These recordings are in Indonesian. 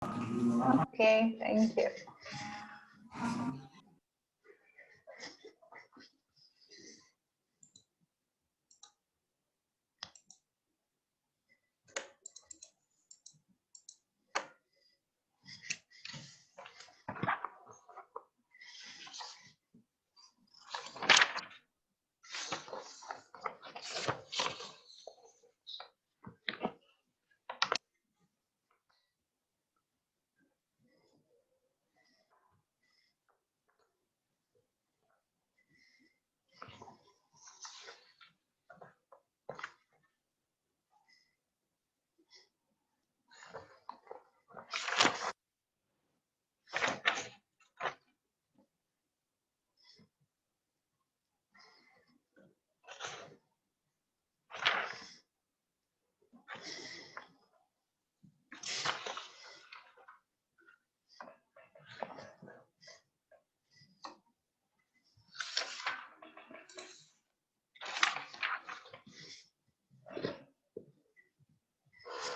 Okay, thank you.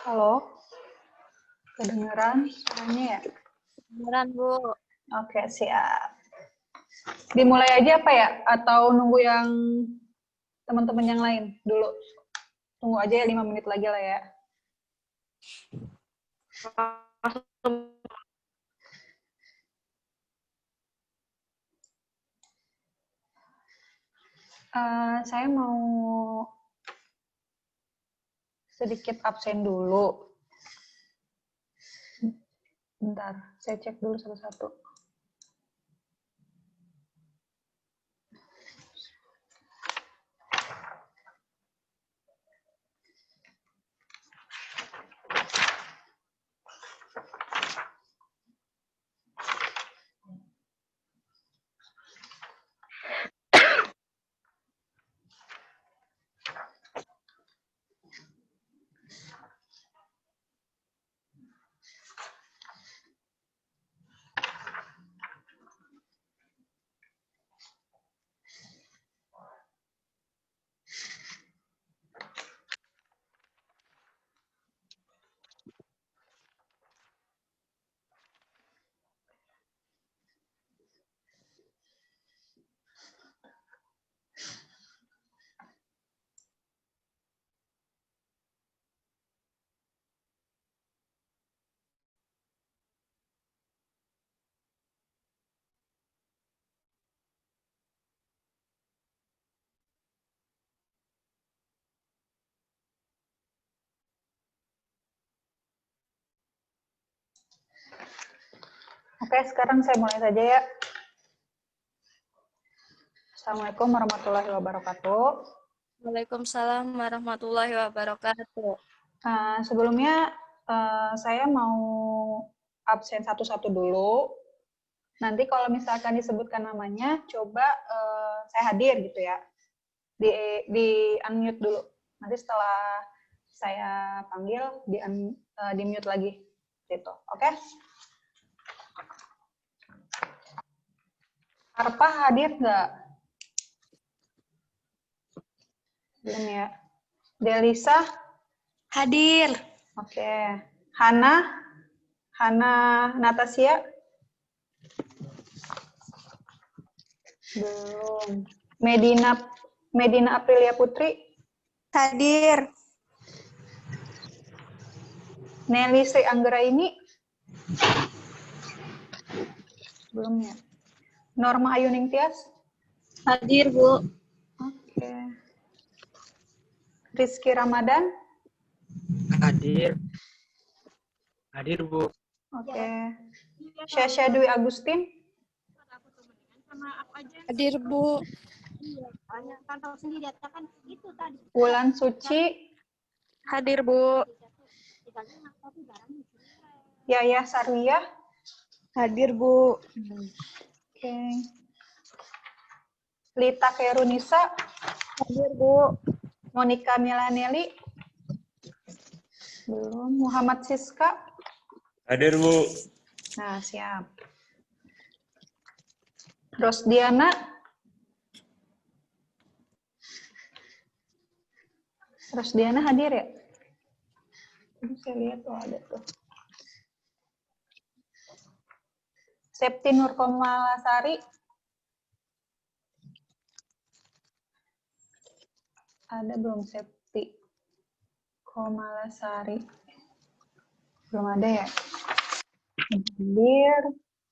Halo, kedengeran suaranya ya? Kedengeran, Bu. Oke, siap. Dimulai aja apa ya? Atau nunggu yang teman-teman yang lain dulu? Tunggu aja ya 5 menit lagi lah ya. Saya mau sedikit absen dulu. Bentar, saya cek dulu satu-satu. Oke, sekarang saya mulai saja ya. Assalamualaikum warahmatullahi wabarakatuh. Waalaikumsalam warahmatullahi wabarakatuh. Sebelumnya saya mau absen satu-satu dulu. Nanti kalau misalkan disebutkan namanya, coba saya hadir gitu ya. Di unmute dulu. Nanti setelah saya panggil, di mute lagi. Gitu. Oke? Arpa hadir nggak? Belum ya. Delisa? Hadir. Oke. Hana Natasia? Belum. Medina Aprilia Putri? Hadir. Nelly Sri Anggera ini? Belum ya. Norma Ayuning Tias? Hadir, Bu. Oke. Rizky Ramadan? Hadir. Hadir, Bu. Oke. Syasha Dwi Agustin? Hadir, Bu. Wulan Suci? Hadir, Bu. Yaya Sarwiyah? Hadir, Bu. Oke. Lita Khairunisa? Hadir, Bu. Monica Milanelli? Belum. Muhammad Siska? Hadir, Bu. Nah, siap. Rosdiana? Rosdiana hadir ya? Ini saya lihat tuh ada tuh. Septi Nurkomalasari. Ada belum Septi Komalasari? Belum ada ya? Hadir.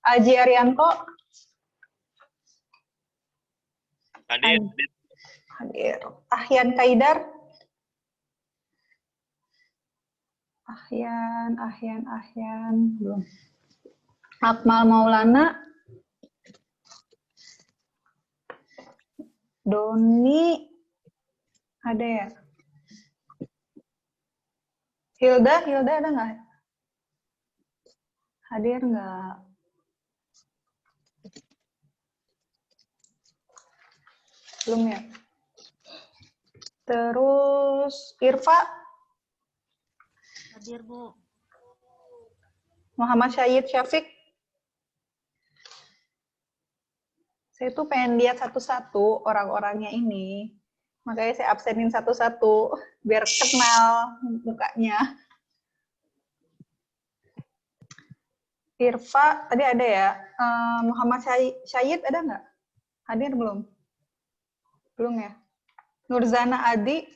Aji Arianto. Hadir. Hadir. Ahyan Kaidar. Ahyan. Belum. Akmal Maulana. Doni. Ada ya? Hilda ada nggak? Hadir nggak? Belum ya? Terus Irfa. Hadir, Bu. Muhammad Syahid Syafiq. Saya tuh pengen lihat satu-satu orang-orangnya ini. Makanya saya absenin satu-satu biar kenal mukanya. Irfa, tadi ada ya. Muhammad Syahid ada nggak? Hadir belum? Belum ya? Nurzana Adi.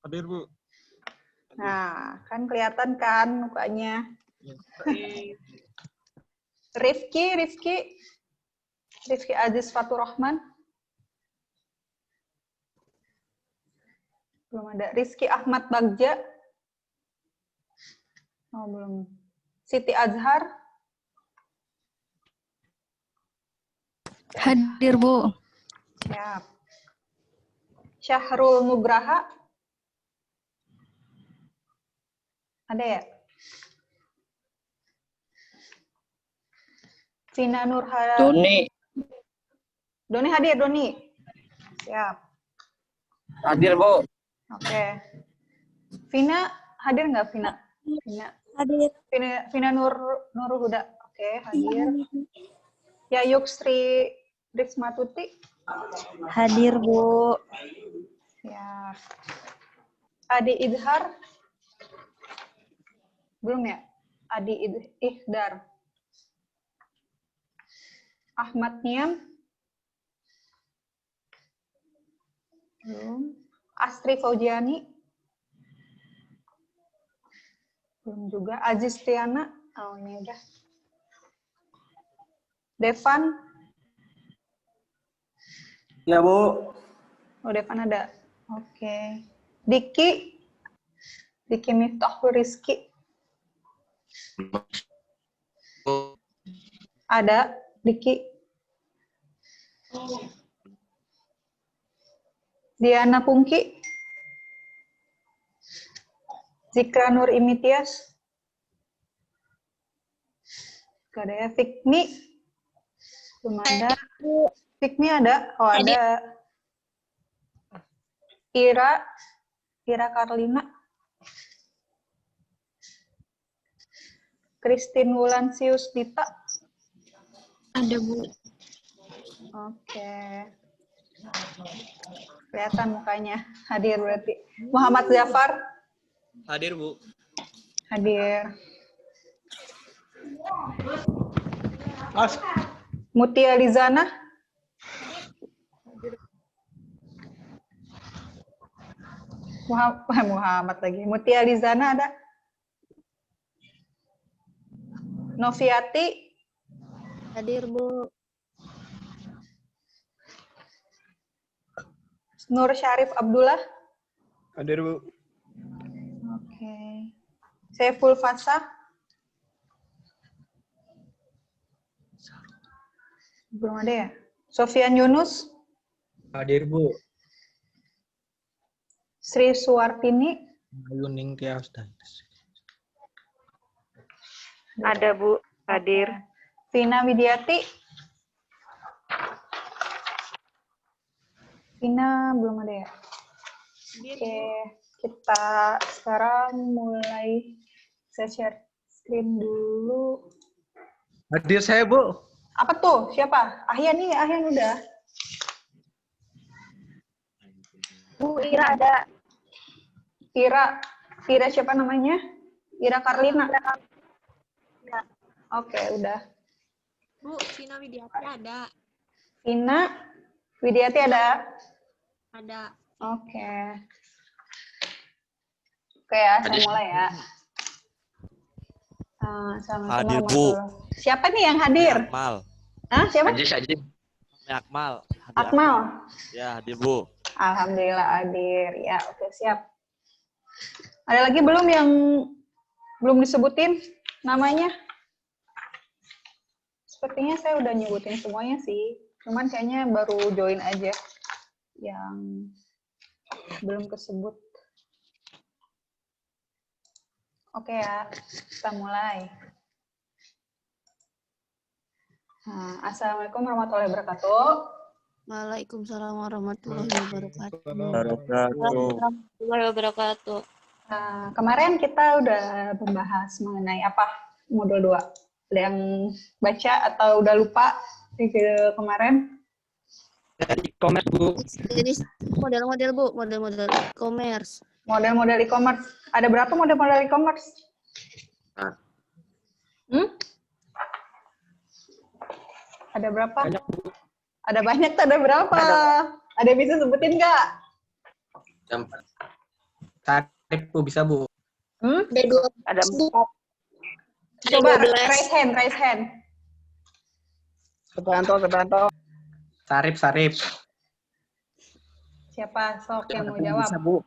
Hadir, Bu. Nah, kan kelihatan kan mukanya. Rifki Aziz Fatur Rahman. Belum ada. Rizky Ahmad Bagja. Oh, belum. Siti Azhar. Hadir, Bu. Siap. Syahrul Nugraha. Ada ya? Vina Nurhara. Doni hadir, Doni. Siap. Hadir, Bu. Oke. Vina hadir nggak, Vina? Hadir. Vina Nurul Huda. Oke, hadir. Yayuk Sri Rismatuti. Hadir, Bu. Siap. Adi Idhar. Belum ya? Adi Ihdar. Ahmad Niam. Belum. Astri Faujiani. Belum juga. Aziz Tiana. Oh, ini udah. Devan. Ya, Bu. Oh, Devan ada. Oke. Diki Miftahul Rizki. Ada. Diki. Diana Pungki. Zikra Nur Imitias. Gak ada ya. Fikmi. Belum ada. Fikmi ada? Oh, ada. Ira Karlina. Christine Wulansius Dita. Ada, Bu. Oke. Kelihatan mukanya. Hadir berarti. Muhammad Zafar. Hadir, Bu. Hadir. Mutia Lizana. Muhammad lagi. Mutia Lizana ada. Noviati. Hadir, Bu. Nur Syarif Abdullah. Hadir, Bu. Oke. Saiful Fasa. Belum ada ya? Sofian Yunus. Hadir, Bu. Sri Suwartini. Yuning Tias. Ada, Bu. Hadir. Vina Widiati. Vina belum ada ya? Oke, kita sekarang mulai saya share screen dulu. Hadir saya, Bu. Apa tuh? Siapa? Ahyan nih, Ahyan udah. Bu, Ira ada. Ira siapa namanya? Ira Karlina. Oke, udah. Bu, Vina Widiati ada. Vina Widiati ada? Ada. Oke. Oke ya, saya mulai ya. Assalamualaikum Hadir, Bu. warahmatullahi. Siapa nih yang hadir? Akmal. Hah, siapa? Akmal. Akmal. Ya, hadir, Bu. Alhamdulillah hadir. Ya, oke siap. Ada lagi belum yang belum disebutin namanya? Sepertinya saya udah nyebutin semuanya sih. Cuman kayaknya baru join aja yang belum kesebut. Oke ya, kita mulai. Nah, Assalamualaikum warahmatullahi wabarakatuh. Waalaikumsalam warahmatullahi wabarakatuh. Warahmatullahi wabarakatuh. Kemarin kita udah membahas mengenai apa modul 2. Ada yang baca atau udah lupa video kemarin? Dari e-commerce, Bu. Jadi model-model Bu, model-model e-commerce. Model-model e-commerce. Ada berapa model-model e-commerce? Ada berapa? Banyak, Bu. Ada banyak tuh, ada berapa? Ada yang bisa sebutin nggak? Tarif, Bu, bisa, Bu. Ada 2. Ada 4. Coba 12. raise hand. Kebanto. Sarip. Siapa sok yang mau jawab? Bisa, Bu.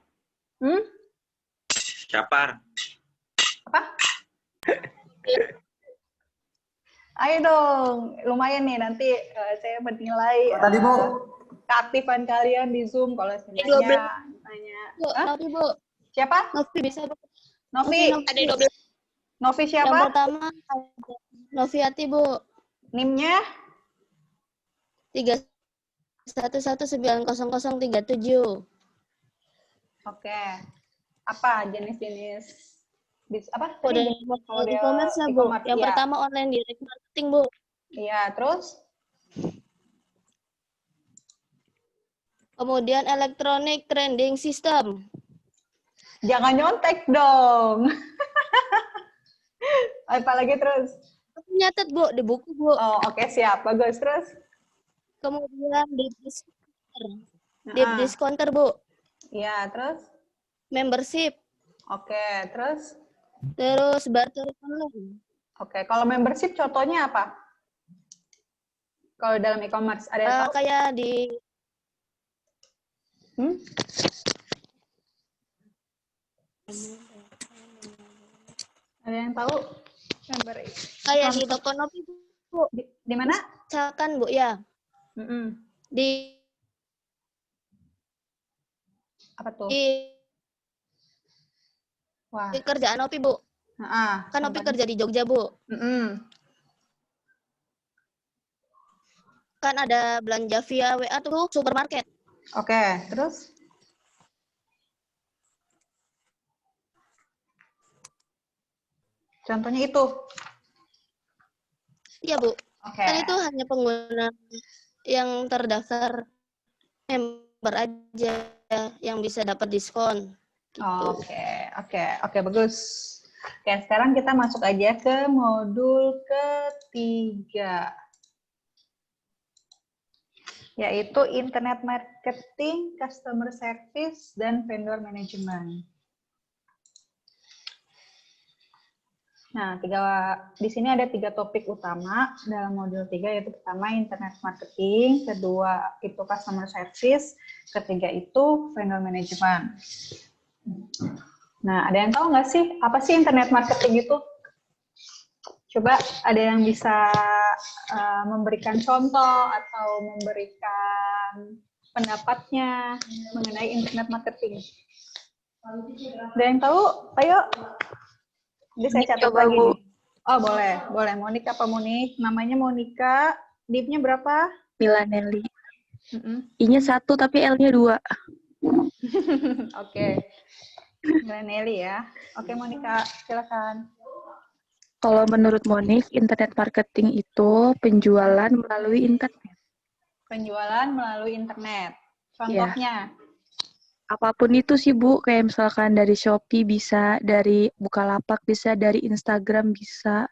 Capar. Apa? Ayo dong, lumayan nih nanti saya menilai Tadi, Bu. keaktifan kalian di Zoom kalau Ada sebenarnya nanya. Bu, Hah? Novi Bu. Siapa? Novi bisa Bu. Novi. Ada 12. Novi Yang siapa? pertama Noviati Bu. NIM-nya? 311900037. Oke. Apa jenis-jenis apa? Model Model e-commerce lah Bu. e-commerce, Yang ya. pertama online direct marketing Bu. Iya, terus? Kemudian electronic trading system. Jangan nyontek dong. Apalagi terus? Aku nyatet Bu di buku Bu. Oh, oke, siap. Bagus. Terus? Kemudian deep discounter. Deep Nah, discounter Bu. iya, terus? Membership. Oke, terus? Terus barter online. Oke, kalau membership contohnya apa? Kalau dalam e-commerce ada yang tahu? Kayak di Ada yang tahu? Member kayak di Tokonomi Bu. di mana? Misalkan Bu ya. Di Apa tuh? Wah. di kerjaan Opi Bu. Kan Opi contohnya. kerja di Jogja Bu. Kan ada belanja via WA tuh supermarket. Oke, terus? Contohnya itu. Iya Bu. Oke. Kan itu hanya pengguna yang terdaftar member aja yang bisa dapat diskon. Gitu. Oke, bagus. Oke, sekarang kita masuk aja ke modul ketiga, yaitu Internet Marketing, Customer Service, dan Vendor Management. Nah, di sini ada 3 topik utama dalam modul 3, yaitu pertama Internet Marketing, kedua itu Customer Service, ketiga itu Vendor Management. Nah, ada yang tahu nggak sih apa sih Internet Marketing itu? Coba ada yang bisa memberikan contoh atau memberikan pendapatnya mengenai Internet Marketing. Ada yang tahu? Ayo. Jadi saya catat Coba, lagi Bu. nih. Oh, boleh. Monika apa Monik? Namanya Monika. DIP-nya berapa? Milanelli. I-nya 1 tapi L-nya 2. Oke. Milanelli ya. Oke, Monika, silakan. Kalau menurut Monik, internet marketing itu penjualan melalui internet. Penjualan melalui internet. Contohnya? Apapun itu sih Bu, kayak misalkan dari Shopee bisa, dari Bukalapak bisa, dari Instagram bisa.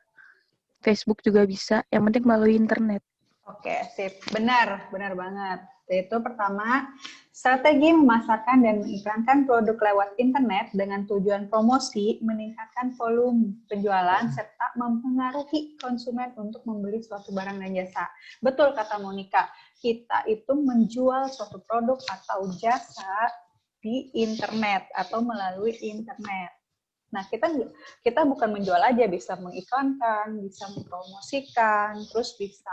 Facebook juga bisa, yang penting melalui internet. Oke, sip. Benar banget. Yaitu pertama, strategi memasarkan dan mengiklankan produk lewat internet dengan tujuan promosi, meningkatkan volume penjualan, serta mempengaruhi konsumen untuk membeli suatu barang dan jasa. Betul kata Monica, kita itu menjual suatu produk atau jasa di internet atau melalui internet. Nah, kita bukan menjual aja, bisa mengiklankan, bisa mempromosikan, terus bisa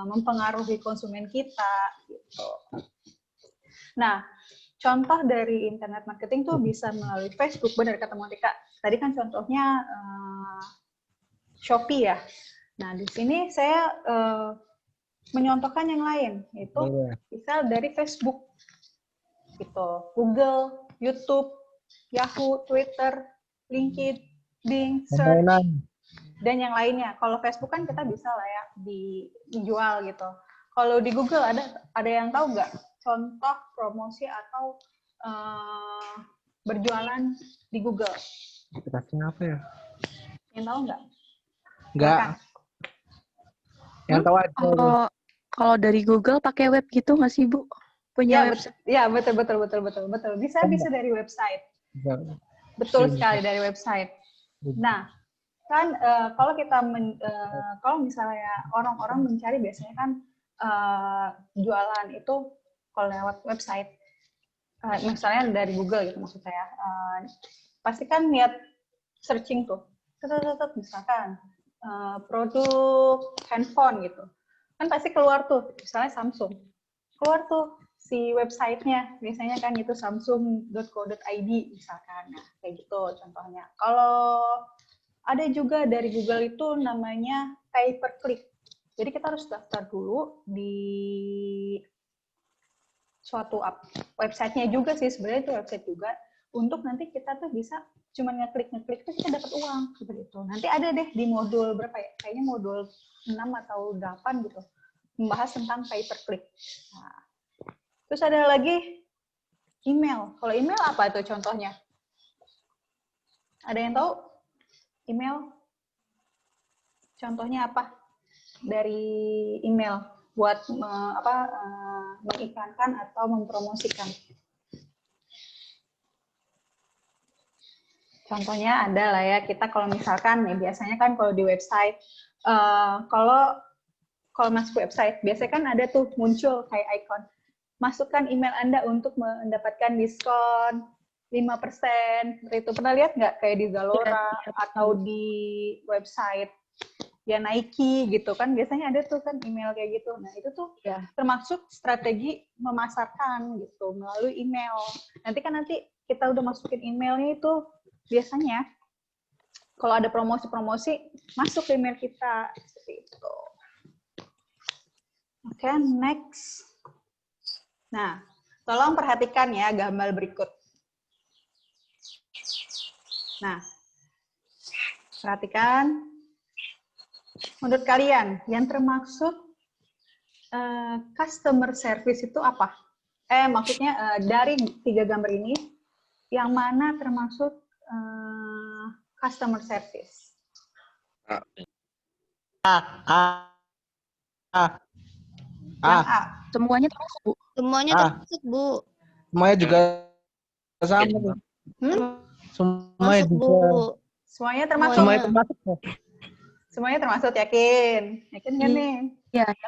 mempengaruhi konsumen kita gitu. Nah, contoh dari internet marketing tuh bisa melalui Facebook, benar kata Monica. Tadi kan contohnya Shopee ya. Nah, di sini saya menyontohkan yang lain, yaitu bisa dari Facebook, gitu, Google, YouTube, Yahoo, Twitter, LinkedIn, Search, dan yang lainnya. Kalau Facebook kan kita bisa lah ya dijual gitu. Kalau di Google ada yang tahu nggak contoh promosi atau berjualan di Google? Aplikasinya apa ya? Yang tahu nggak? Nggak. Yang tahu aja. Kalau dari Google pakai web gitu nggak sih, Bu? Punya website? Ya, betul. Bisa dari website. Betul sekali, dari website. Nah, kan kalau kalau misalnya orang-orang mencari biasanya kan jualan itu kalau lewat website, misalnya dari Google gitu maksud saya, pasti kan lihat searching tuh, misalkan produk handphone gitu, kan pasti keluar tuh, misalnya Samsung, keluar tuh si websitenya, biasanya kan itu samsung.co.id misalkan, nah, kayak gitu contohnya. Kalau ada juga dari Google itu namanya pay per click. Jadi kita harus daftar dulu di suatu websitenya juga sih, sebenarnya itu website juga, untuk nanti kita tuh bisa cuma ngeklik tuh kita dapat uang seperti itu. Nanti ada deh di modul berapa ya? Kayaknya modul 6 atau 8 gitu, membahas tentang pay per click. Nah, terus ada lagi email. Kalau email apa itu contohnya? Ada yang tahu? Email? Contohnya apa? Dari email buat mengiklankan atau mempromosikan. Contohnya ada lah ya, kita kalau misalkan ya biasanya kan kalau di website, kalau masuk website, biasanya kan ada tuh muncul kayak icon, masukkan email Anda untuk mendapatkan diskon 5%. Itu pernah lihat nggak kayak di Zalora atau di website ya Nike gitu kan, biasanya ada tuh kan email kayak gitu. Nah, itu tuh ya termasuk strategi memasarkan gitu melalui email. Nanti kita udah masukin emailnya itu, biasanya kalau ada promosi masuk ke email kita seperti itu. Oke, next. Nah, tolong perhatikan ya gambar berikut. Nah, perhatikan. Menurut kalian, yang termaksud customer service itu apa? Maksudnya dari 3 gambar ini, yang mana termasuk customer service? Yang A. Semuanya termasuk, Bu. Semuanya termasuk, Bu. Semuanya juga sama. Semuanya Masuk, juga. Bu. Semuanya termasuk? Semuanya termasuk. Semuanya termasuk, yakin? Yakin nggak nih?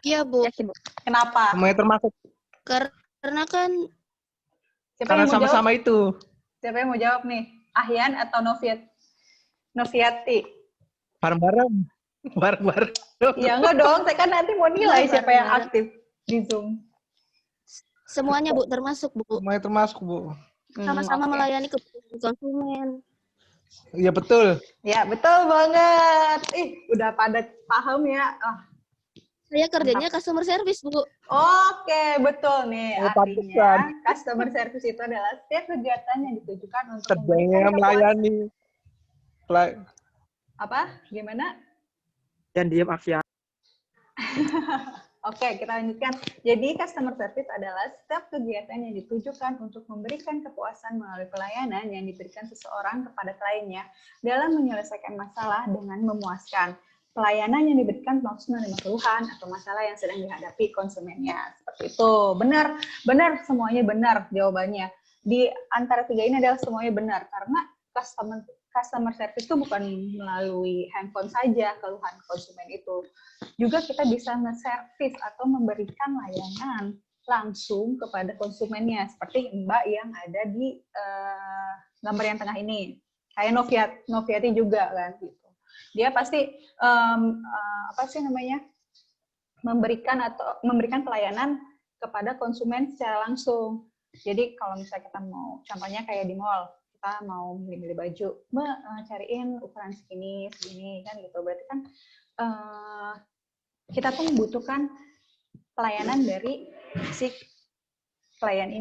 Iya, Bu. Yakin, Bu. Kenapa? Semuanya termasuk. Karena kan Karena sama-sama itu. Siapa yang mau jawab nih? Ahyan atau Noviati? Bareng-bareng. Ya enggak dong, saya kan nanti mau nilai siapa yang aktif di Zoom. semuanya, Bu, termasuk, Bu. Semuanya termasuk, Bu. Sama-sama melayani kebutuhan konsumen. Iya, betul. Ya, betul banget. Udah pada paham ya. Saya kerjanya customer service, Bu. Oke, betul nih. Oh, Artinya, customer service itu adalah setiap kegiatan yang ditujukan untuk Kerjanya melayani. Apa? Gimana? Dan diam aksi. Oke, kita lanjutkan. Jadi, customer service adalah setiap kegiatan yang ditujukan untuk memberikan kepuasan melalui pelayanan yang diberikan seseorang kepada kliennya dalam menyelesaikan masalah dengan memuaskan. pelayanan yang diberikan langsung menerima keluhan atau masalah yang sedang dihadapi konsumennya. Seperti itu. Benar semuanya benar jawabannya. Di antara tiga ini adalah semuanya benar karena customer service itu bukan melalui handphone saja keluhan konsumen itu. Juga kita bisa nge-service atau memberikan layanan langsung kepada konsumennya seperti Mbak yang ada di gambar yang tengah ini. Kayak Noviati juga kan gitu. Dia pasti memberikan pelayanan kepada konsumen secara langsung. Jadi kalau misalnya kita mau, contohnya kayak di mall, kita mau milih baju, Mbak cariin ukuran segini kan gitu. Berarti kan kita tuh membutuhkan pelayanan dari si pelayan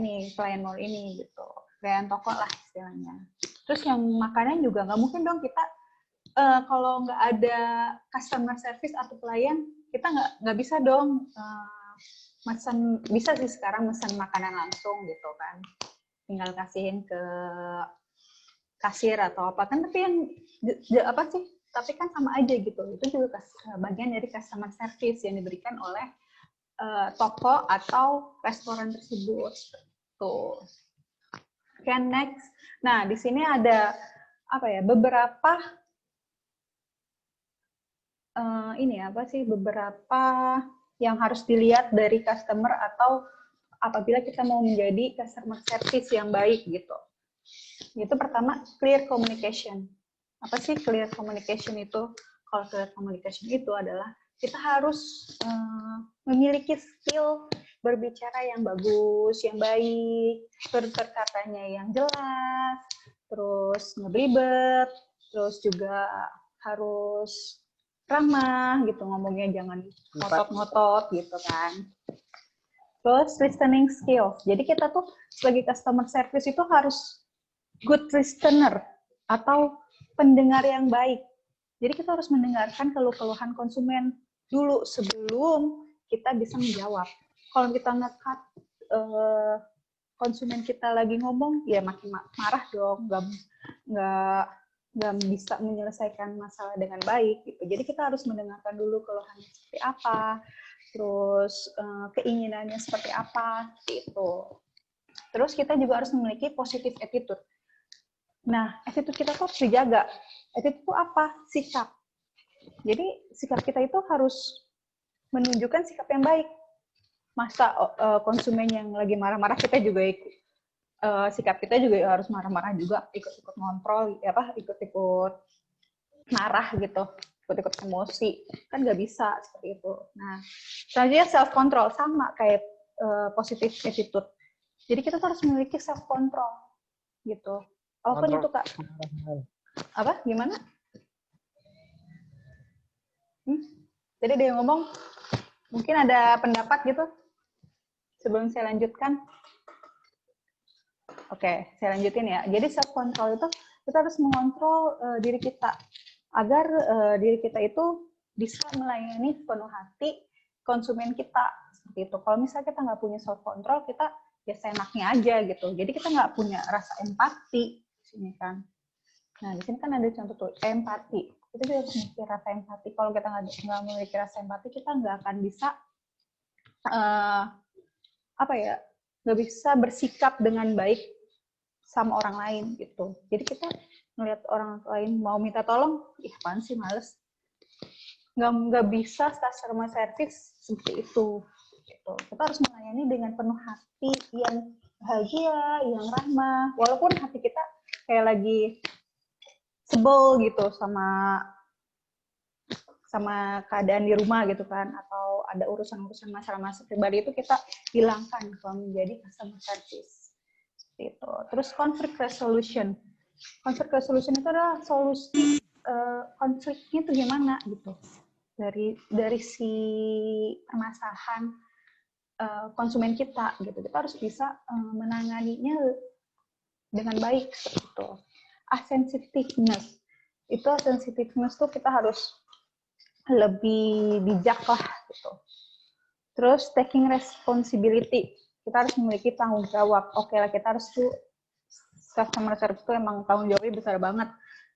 mall ini gitu, pelayan toko lah istilahnya. Terus yang makanan juga nggak mungkin dong kita kalau nggak ada customer service atau pelayan, kita nggak bisa dong bisa sih sekarang mesen makanan langsung gitu kan, tinggal kasihin ke kasir atau apa kan, tapi tapi kan sama aja gitu, itu juga bagian dari customer service yang diberikan oleh toko atau restoran tersebut. Tuh. Oke, next. Nah, di sini ada beberapa beberapa yang harus dilihat dari customer atau apabila kita mau menjadi customer service yang baik gitu. Itu pertama, clear communication. Apa sih clear communication itu? Kalau clear communication itu adalah kita harus memiliki skill berbicara yang bagus, yang baik, tutur katanya yang jelas, terus ngeblibet, terus juga harus ramah gitu, ngomongnya jangan ngotot-ngotot gitu kan. Terus listening skills. Jadi kita tuh sebagai customer service itu harus good listener atau pendengar yang baik. Jadi kita harus mendengarkan keluhan konsumen dulu sebelum kita bisa menjawab. Kalau kita nge-cut konsumen kita lagi ngomong, ya makin marah dong, nggak bisa menyelesaikan masalah dengan baik gitu. Jadi kita harus mendengarkan dulu keluhannya seperti apa, terus keinginannya seperti apa, gitu. Terus kita juga harus memiliki positive attitude. Nah, attitude kita tuh harus dijaga. Attitude itu apa? Sikap. Jadi sikap kita itu harus menunjukkan sikap yang baik. Masa konsumen yang lagi marah-marah kita juga sikap kita juga harus marah-marah juga, ikut-ikut ngontrol, ikut-ikut marah gitu, ikut-ikut emosi, kan nggak bisa seperti itu. Nah, selanjutnya self control sama kayak positive attitude. Jadi kita harus memiliki self control gitu. Apa itu Kak? Apa? Gimana? Jadi dia ngomong, mungkin ada pendapat gitu sebelum saya lanjutkan. Oke, saya lanjutin ya. Jadi self control itu kita harus mengontrol diri kita agar diri kita itu bisa melayani penuh hati konsumen kita seperti itu. Kalau misalnya kita nggak punya self control, kita ya seenaknya aja gitu. Jadi kita nggak punya rasa empati di sini kan. Nah di sini kan ada contoh tuh empati. Kita juga harus memiliki rasa empati. Kalau kita nggak memiliki rasa empati, kita nggak akan bisa nggak bisa bersikap dengan baik sama orang lain gitu. Jadi kita ngelihat orang lain mau minta tolong, apaan sih, males. Nggak bisa customer service seperti itu. Gitu. Kita harus melayani dengan penuh hati yang bahagia, yang ramah. Walaupun hati kita kayak lagi sebel gitu sama keadaan di rumah gitu kan, atau ada urusan-urusan masalah-masalah pribadi, itu kita hilangkan kalau menjadi customer service. Seperti itu. Terus conflict resolution. Conflict resolution itu adalah solusi konfliknya itu gimana gitu. Dari si permasalahan konsumen kita gitu. Kita harus bisa menanganinya dengan baik seperti itu. Sensitiveness. Itu sensitiveness tuh kita harus lebih bijak lah gitu. Terus taking responsibility, kita harus memiliki tanggung jawab. Oke lah, kita harus tuh customer service itu emang tanggung jawabnya besar banget.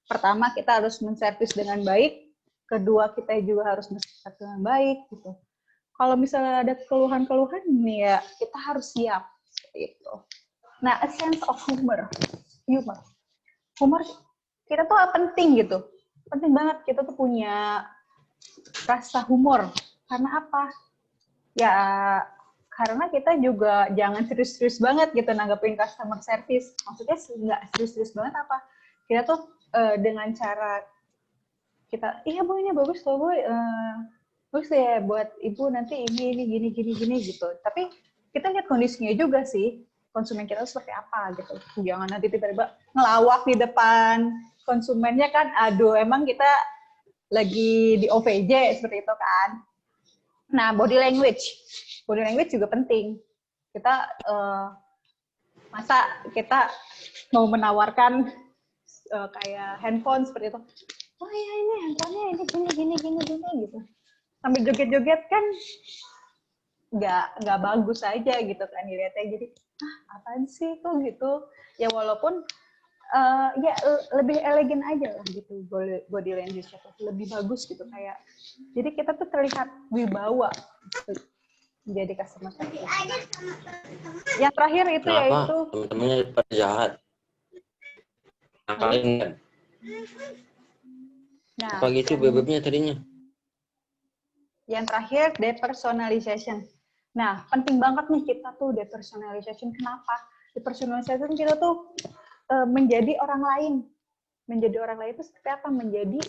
Pertama, kita harus menservis dengan baik. kedua kita juga harus bersikap dengan baik gitu. Kalau misalnya ada keluhan-keluhan nih ya, kita harus siap seperti itu. Nah, a sense of humor. Humor kita tuh penting gitu. Penting banget kita tuh punya rasa humor. Karena apa? Ya, karena kita juga jangan serius-serius banget gitu nanggepin customer service. Maksudnya nggak serius-serius banget apa? Kita tuh dengan cara kita, iya Bu ini bagus loh Bu, bagus ya buat Ibu nanti ini gini gitu. Tapi kita lihat kondisinya juga sih, konsumen kita seperti apa gitu. Jangan nanti tiba-tiba ngelawak di depan konsumennya kan, aduh emang kita lagi di OVJ seperti itu kan. Nah, body language juga penting. Kita masa kita mau menawarkan kayak handphone seperti itu, oh ya ini handphonenya ini gini gitu, sambil joget-joget kan nggak bagus aja gitu kan dilihatnya. Jadi apaan sih tuh gitu ya, walaupun ya lebih elegan aja lah gitu body language lebih bagus gitu, kayak jadi kita tuh terlihat wibawa gitu, menjadi customer service. Yang terakhir itu Kenapa? yaitu Teman-temannya pada jahat. Nakalin kan? nah, Apa gitu bebeknya tadinya? yang terakhir depersonalization. Nah, penting banget nih kita tuh depersonalization. Kenapa? Depersonalization kita tuh menjadi orang lain. Menjadi orang lain itu seperti apa? Menjadi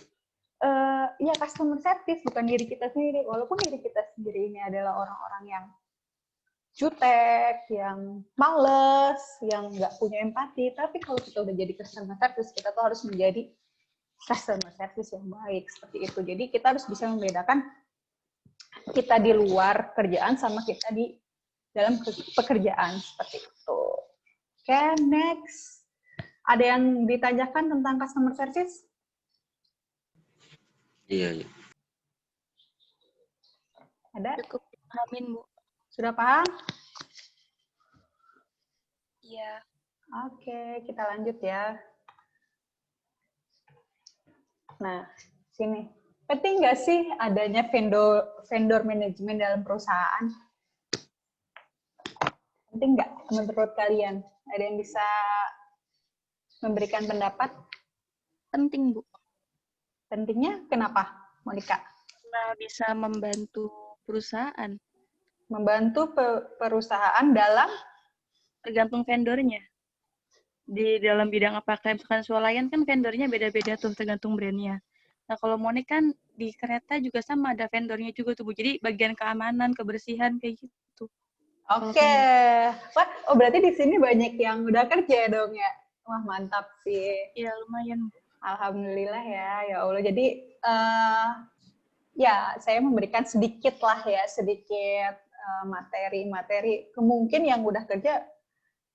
ya customer service, bukan diri kita sendiri. Walaupun diri kita sendiri ini adalah orang-orang yang jutek, yang males, yang nggak punya empati. Tapi kalau kita udah jadi customer service, kita tuh harus menjadi customer service yang baik seperti itu. Jadi kita harus bisa membedakan kita di luar kerjaan sama kita di dalam pekerjaan seperti itu. Oke, next. Ada yang ditanyakan tentang customer service? Iya. Ada? Cukup pahamin, Bu. Sudah paham? Iya. Oke, kita lanjut ya. Nah, sini. Penting nggak sih adanya vendor manajemen dalam perusahaan? Penting nggak menurut kalian? Ada yang bisa memberikan pendapat? Penting, Bu. Pentingnya kenapa, Monica? Nah, bisa membantu perusahaan. Membantu perusahaan dalam Tergantung vendornya. Di dalam bidang apa, kayak misalkan swalayan kan vendornya beda-beda tuh, tergantung brandnya. Nah, kalau Monik kan di kereta juga sama, ada vendornya juga tuh, Bu. Jadi bagian keamanan, kebersihan, kayak gitu. Oke. Wah, oh berarti di sini banyak yang udah kerja dong ya? Wah, mantap sih. Iya, lumayan, Bu. Alhamdulillah ya, ya Allah. Jadi ya saya memberikan sedikit lah ya, sedikit materi-materi. Kemungkin yang udah kerja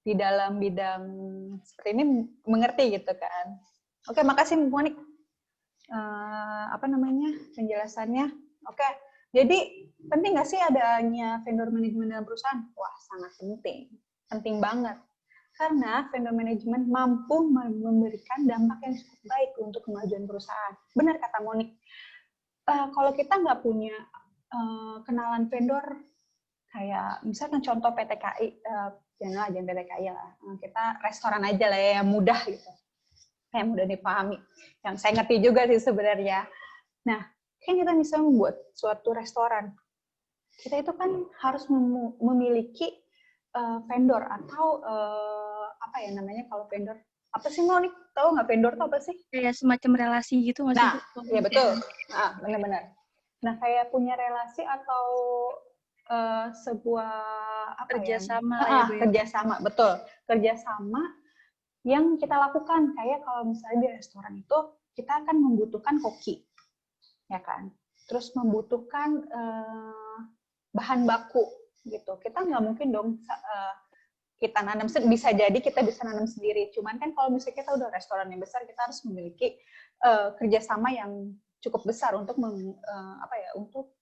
di dalam bidang seperti ini mengerti gitu kan. Oke, makasih Monik. Apa namanya penjelasannya? Oke, jadi penting nggak sih adanya vendor manajemen dalam perusahaan? Wah, sangat penting, penting banget. Karena vendor manajemen mampu memberikan dampak yang cukup baik untuk kemajuan perusahaan. Benar kata Monik. Kalau kita nggak punya kenalan vendor, kayak misalkan contoh PTKI, jangan PTKI lah, kita restoran aja lah ya, yang mudah gitu, yang mudah dipahami, yang saya ngerti juga sih sebenarnya. Nah, kan kita bisa membuat suatu restoran, kita itu kan harus memiliki vendor atau apa ya namanya kalau vendor, apa sih Monik? Tahu nggak vendor itu apa sih? Kayak semacam relasi gitu nggak sih, Nah, Bu? ya betul. Nah, benar-benar. Nah, kayak punya relasi atau sebuah apa Kerjasama ya? lah ya, Bu, ya. Kerjasama, betul. Kerjasama yang kita lakukan. Kayak kalau misalnya di restoran itu kita akan membutuhkan koki, ya kan? Terus membutuhkan bahan baku, gitu. Kita nggak mungkin dong kita nanam, bisa jadi kita bisa nanam sendiri. Cuman kan kalau misalnya kita udah restoran yang besar, kita harus memiliki kerjasama yang cukup besar untuk untuk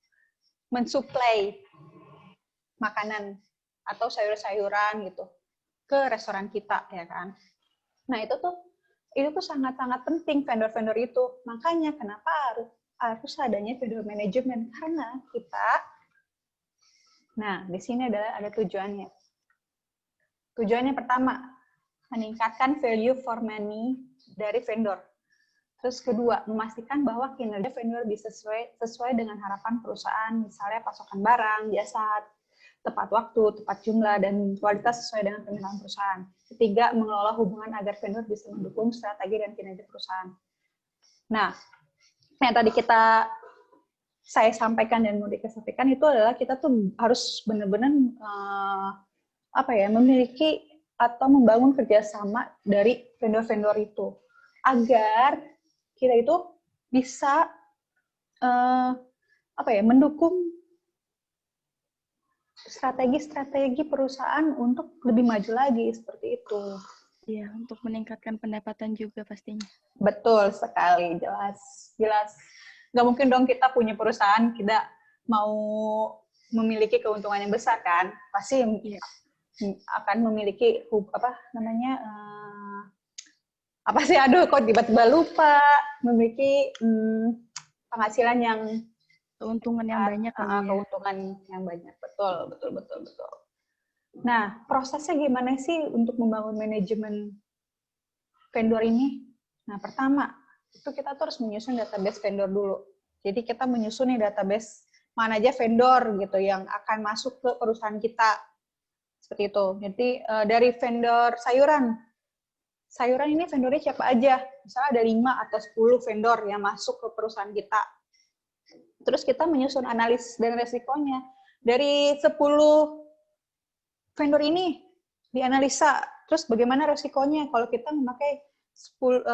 mensuplai makanan atau sayur-sayuran gitu ke restoran kita, ya kan. Nah, itu tuh sangat-sangat penting vendor-vendor itu. Makanya kenapa harus adanya vendor management karena kita, nah di sini ada tujuannya. Tujuannya pertama, meningkatkan value for money dari vendor. Terus kedua, memastikan bahwa kinerja vendor bisa sesuai dengan harapan perusahaan, misalnya pasokan barang, jasa, tepat waktu, tepat jumlah, dan kualitas sesuai dengan permintaan perusahaan. Ketiga, mengelola hubungan agar vendor bisa mendukung strategi dan kinerja perusahaan. Nah, yang tadi saya sampaikan dan mau dikesampaikan itu adalah kita tuh harus benar-benar memiliki atau membangun kerjasama dari vendor-vendor itu agar kita itu bisa mendukung strategi perusahaan untuk lebih maju lagi seperti itu. Iya, untuk meningkatkan pendapatan juga pastinya. Betul sekali, jelas. Nggak mungkin dong kita punya perusahaan, kita mau memiliki keuntungan yang besar kan? Pasti akan memiliki kok tiba-tiba lupa, memiliki penghasilan yang keuntungan yang banyak keuntungan yang banyak. Betul. Nah, prosesnya gimana sih untuk membangun manajemen vendor ini? Nah, pertama, itu kita terus menyusun database vendor dulu. Jadi kita menyusun nih database mana aja vendor gitu yang akan masuk ke perusahaan kita. Seperti itu. Jadi dari vendor sayuran ini vendornya siapa aja? Misalnya ada 5 atau 10 vendor yang masuk ke perusahaan kita. Terus kita menyusun analis dan resikonya. Dari 10 vendor ini dianalisa, terus bagaimana resikonya kalau kita memakai 1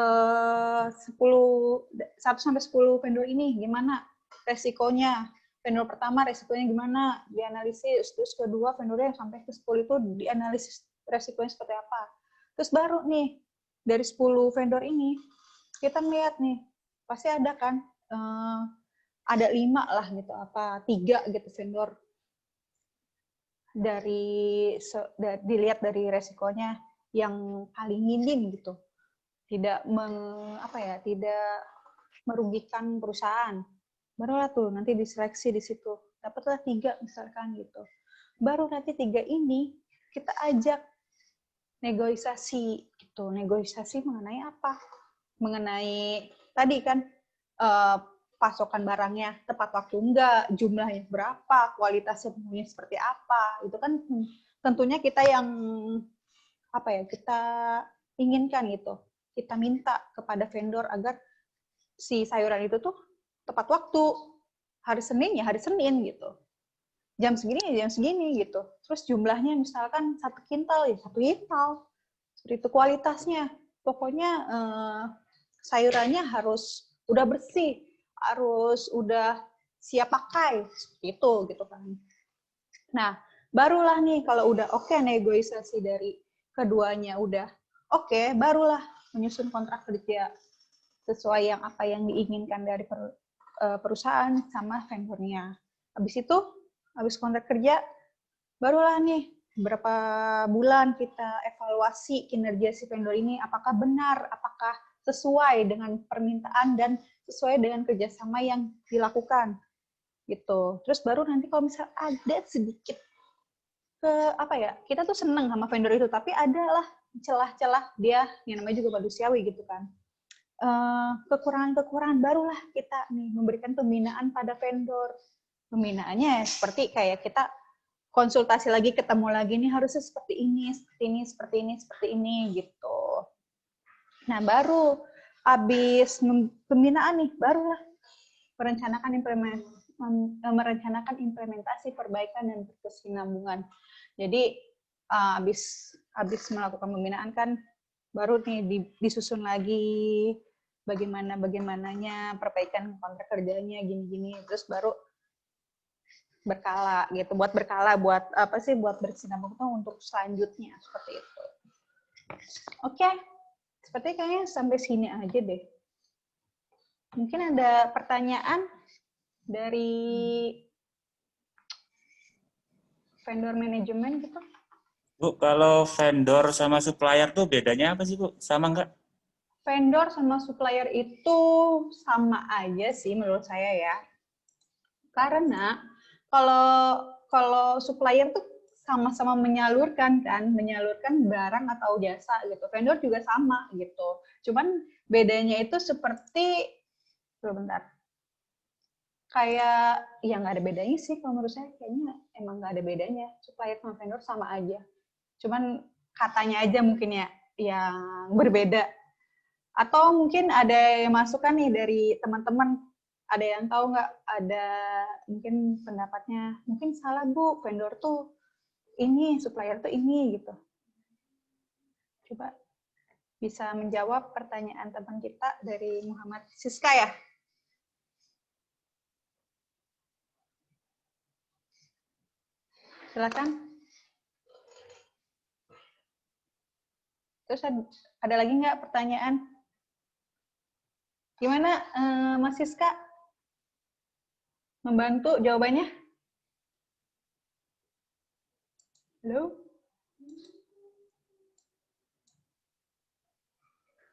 sampai 10 vendor ini, gimana resikonya? Vendor pertama resikonya gimana? Dianalisis. Terus kedua vendornya yang sampai ke 10 itu dianalisis resikonya seperti apa. Terus baru nih, dari 10 vendor ini, kita melihat nih, pasti ada kan, ada 5 lah gitu, 3 gitu vendor. Dilihat dari resikonya yang paling minim gitu. Tidak merugikan perusahaan. Barulah tuh nanti diseleksi di situ. Dapatlah 3 misalkan gitu. Baru nanti 3 ini kita ajak negosiasi gitu. Negosiasi mengenai apa? Mengenai tadi kan pasokan barangnya tepat waktu enggak, jumlahnya berapa, kualitasnya punya seperti apa. Itu kan tentunya kita yang kita inginkan gitu. Kita minta kepada vendor agar si sayuran itu tuh tepat waktu. Hari Senin ya hari Senin gitu. Jam segini ya jam segini gitu. Terus jumlahnya misalkan 1 kintal ya 1 kintal. Seperti itu kualitasnya. Pokoknya sayurannya harus udah bersih, harus udah siap pakai. Seperti itu gitu kan. Nah, barulah nih kalau udah oke negosiasi dari keduanya udah oke, barulah menyusun kontrak kerja sesuai apa yang diinginkan dari perusahaan sama vendornya. Habis kontrak kerja, barulah nih berapa bulan kita evaluasi kinerja si vendor ini, apakah benar, apakah sesuai dengan permintaan dan sesuai dengan kerjasama yang dilakukan gitu. Terus baru nanti kalau misal ada sedikit kita tuh seneng sama vendor itu, tapi adalah celah-celah dia yang namanya juga manusiawi gitu kan. Kekurangan-kekurangan barulah kita nih memberikan pembinaan pada vendor. Pembinaannya seperti kayak kita konsultasi lagi, ketemu lagi nih harusnya seperti ini gitu. Nah, baru habis pembinaan nih, barulah merencanakan implementasi perbaikan dan berkesinambungan. Jadi habis melakukan pembinaan kan baru nih disusun lagi bagaimananya perbaikan kontrak kerjanya gini-gini, terus baru berkala gitu, buat berkesinambungan untuk selanjutnya seperti itu. Oke, seperti kayaknya sampai sini aja deh. Mungkin ada pertanyaan dari vendor manajemen gitu? Bu, kalau vendor sama supplier tuh bedanya apa sih, Bu? Sama nggak? vendor sama supplier itu sama aja sih menurut saya ya. Karena kalau supplier tuh sama-sama menyalurkan barang atau jasa gitu. Vendor juga sama gitu. Cuman bedanya itu seperti bentar. Kayak ya nggak ada bedanya sih kalau menurut saya, kayaknya emang nggak ada bedanya. Supplier sama vendor sama aja. Cuman katanya aja mungkin ya yang berbeda. Atau mungkin ada yang masukan nih dari teman-teman, ada yang tahu nggak, ada mungkin pendapatnya, mungkin salah Bu, vendor tuh ini, supplier tuh ini gitu. Coba bisa menjawab pertanyaan teman kita dari Muhammad Siska ya. Silakan. Terus ada lagi nggak pertanyaan? Gimana Mas Siska? Membantu jawabannya? Halo?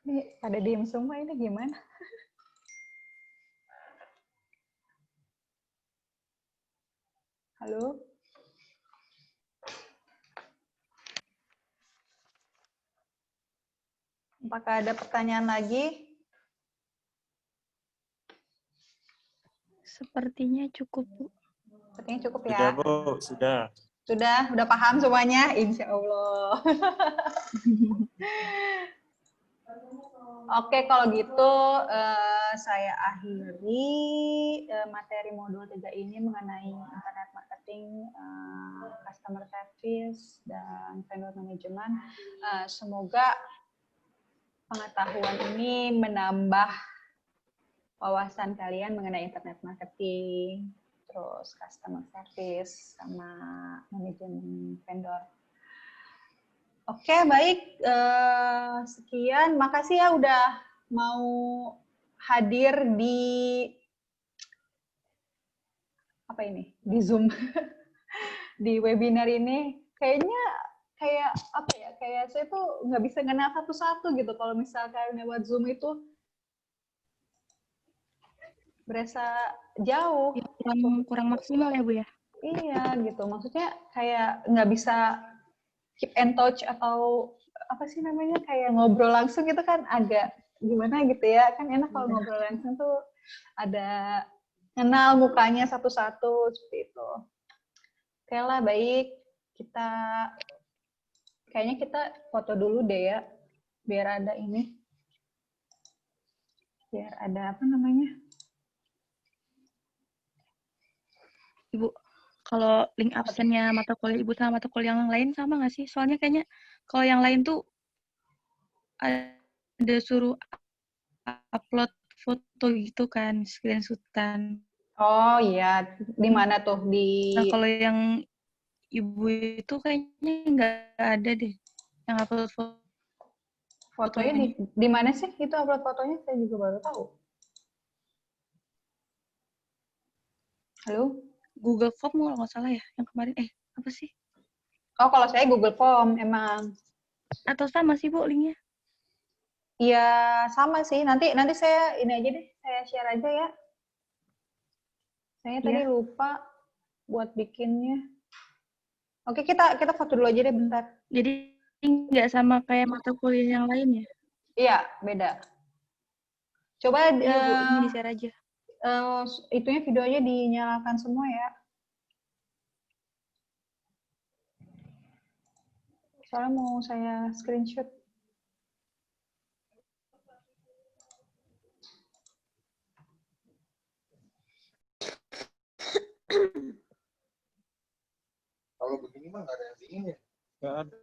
Ini pada diem semua, ini gimana? Halo? Apakah ada pertanyaan lagi? Sepertinya cukup, Bu. Sepertinya cukup ya. Sudah, Bu. Sudah. Sudah paham semuanya? Insya Allah. Oke, kalau gitu saya akhiri materi modul 3 ini mengenai internet marketing, customer service, dan vendor management. Semoga pengetahuan ini menambah wawasan kalian mengenai internet marketing, terus customer service, sama manajemen vendor. Oke, baik. Sekian. Makasih ya udah mau hadir di di Zoom, di webinar ini. Kayaknya kayak apa ya? Kayak saya tuh nggak bisa kenal satu-satu gitu. Kalau misalkan lewat Zoom itu berasa jauh. Ya, kurang maksimal ya, Bu ya. Iya gitu. Maksudnya kayak nggak bisa keep in touch atau apa sih namanya, kayak ngobrol langsung gitu kan agak gimana gitu ya, kan enak kalau ngobrol langsung tuh ada kenal mukanya satu-satu seperti itu. Oke lah, baik, kita kayaknya kita foto dulu deh ya, biar ada ini, biar ada apa namanya. Ibu, kalau link absennya mata kuliah Ibu sama mata kuliah yang lain sama nggak sih? Soalnya kayaknya kalau yang lain tuh ada suruh upload foto gitu kan, screenshotan. Oh iya, di mana tuh? Di Nah, kalau yang Ibu itu kayaknya nggak ada deh yang upload fotonya fotonya. di mana sih itu upload fotonya? Saya juga baru tahu. Halo? Google Form kalau nggak salah ya, yang kemarin. Apa sih? Oh, kalau saya Google Form emang. Atau sama sih, Bu, linknya? Iya, sama sih. Nanti saya ini aja deh, saya share aja ya. Saya tadi lupa buat bikinnya. Oke, kita foto dulu aja deh bentar. Jadi nggak sama kayak mata kuliah yang lain ya? Iya, beda. Coba Iya, Bu, ini di-share aja. itunya videonya dinyalakan semua ya. Soalnya mau saya screenshot. Kalau begini mah nggak ada yang dingin ya? Nggak ada.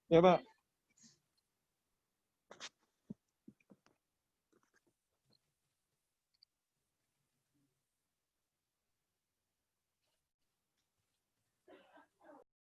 Ya, Pak.